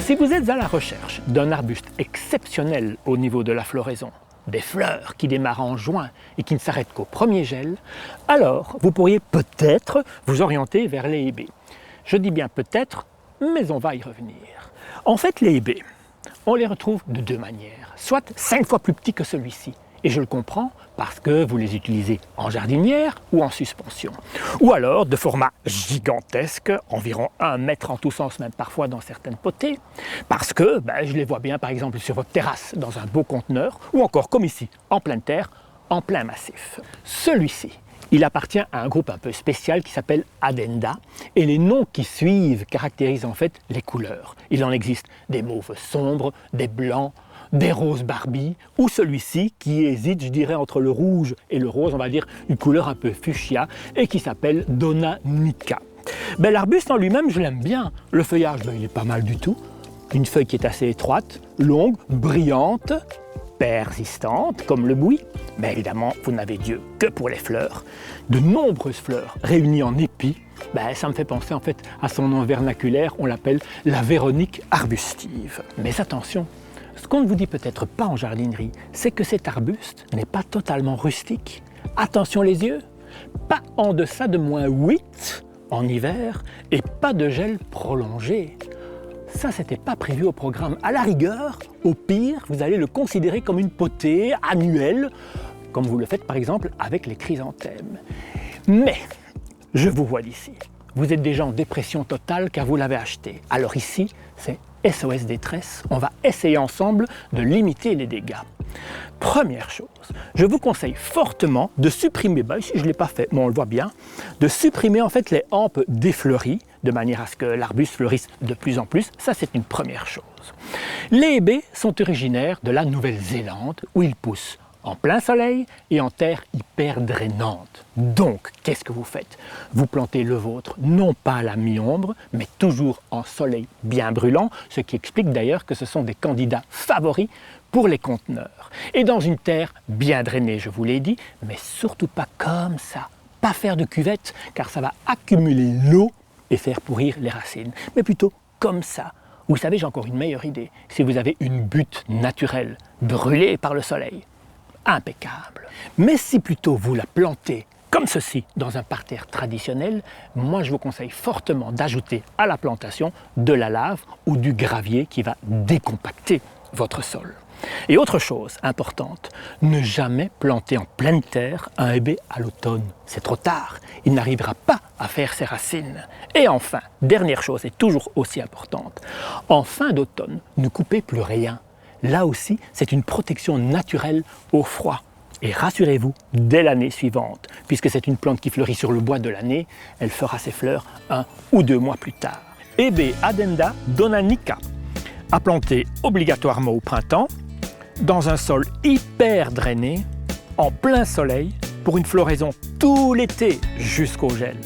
Si vous êtes à la recherche d'un arbuste exceptionnel au niveau de la floraison, des fleurs qui démarrent en juin et qui ne s'arrêtent qu'au premier gel, alors vous pourriez peut-être vous orienter vers les hébés. Je dis bien peut-être, mais on va y revenir. En fait, les hébés, on les retrouve de deux manières, soit 5 fois plus petits que celui-ci. Et je le comprends parce que vous les utilisez en jardinière ou en suspension. Ou alors de format gigantesque, environ 1 mètre en tous sens, même parfois dans certaines potées, parce que je les vois bien par exemple sur votre terrasse dans un beau conteneur, ou encore comme ici, en pleine terre, en plein massif. Celui-ci, il appartient à un groupe un peu spécial qui s'appelle Addenda, et les noms qui suivent caractérisent en fait les couleurs. Il en existe des mauves sombres, des blancs, des roses Barbie, ou celui-ci qui hésite, je dirais, entre le rouge et le rose, on va dire une couleur un peu fuchsia, et qui s'appelle Donna Nica. L'arbuste en lui-même, je l'aime bien. Le feuillage, il est pas mal du tout. Une feuille qui est assez étroite, longue, brillante, persistante, comme le buis. Mais évidemment, vous n'avez Dieu que pour les fleurs. De nombreuses fleurs réunies en épis. Ça me fait penser en fait à son nom vernaculaire, on l'appelle la Véronique arbustive. Mais attention, ce qu'on ne vous dit peut-être pas en jardinerie, c'est que cet arbuste n'est pas totalement rustique. Attention les yeux, pas en deçà de -8 en hiver et pas de gel prolongé. Ça, c'était pas prévu au programme. À la rigueur, au pire, vous allez le considérer comme une potée annuelle, comme vous le faites par exemple avec les chrysanthèmes. Mais, je vous vois d'ici. Vous êtes déjà en dépression totale car vous l'avez acheté. Alors ici, c'est SOS détresse. On va essayer ensemble de limiter les dégâts. Première chose, je vous conseille fortement de supprimer, ici je ne l'ai pas fait, mais on le voit bien, de supprimer en fait les hampes défleuries, de manière à ce que l'arbuste fleurisse de plus en plus. Ça, c'est une première chose. Les hébés sont originaires de la Nouvelle-Zélande, où ils poussent en plein soleil et en terre hyper drainante. Donc, qu'est-ce que vous faites? Vous plantez le vôtre, non pas à la mi-ombre, mais toujours en soleil bien brûlant, ce qui explique d'ailleurs que ce sont des candidats favoris pour les conteneurs. Et dans une terre bien drainée, je vous l'ai dit, mais surtout pas comme ça. Pas faire de cuvette, car ça va accumuler l'eau et faire pourrir les racines, mais plutôt comme ça. Vous savez, j'ai encore une meilleure idée. Si vous avez une butte naturelle, brûlée par le soleil, impeccable. Mais si plutôt vous la plantez comme ceci dans un parterre traditionnel, moi je vous conseille fortement d'ajouter à la plantation de la lave ou du gravier qui va décompacter votre sol. Et autre chose importante, ne jamais planter en pleine terre un hébé à l'automne. C'est trop tard, il n'arrivera pas à faire ses racines. Et enfin, dernière chose et toujours aussi importante, en fin d'automne, ne coupez plus rien. Là aussi, c'est une protection naturelle au froid. Et rassurez-vous, dès l'année suivante, puisque c'est une plante qui fleurit sur le bois de l'année, elle fera ses fleurs 1 ou 2 mois plus tard. Hébé Addenda Donna Nica, à planter obligatoirement au printemps, dans un sol hyper drainé, en plein soleil, pour une floraison tout l'été jusqu'au gel.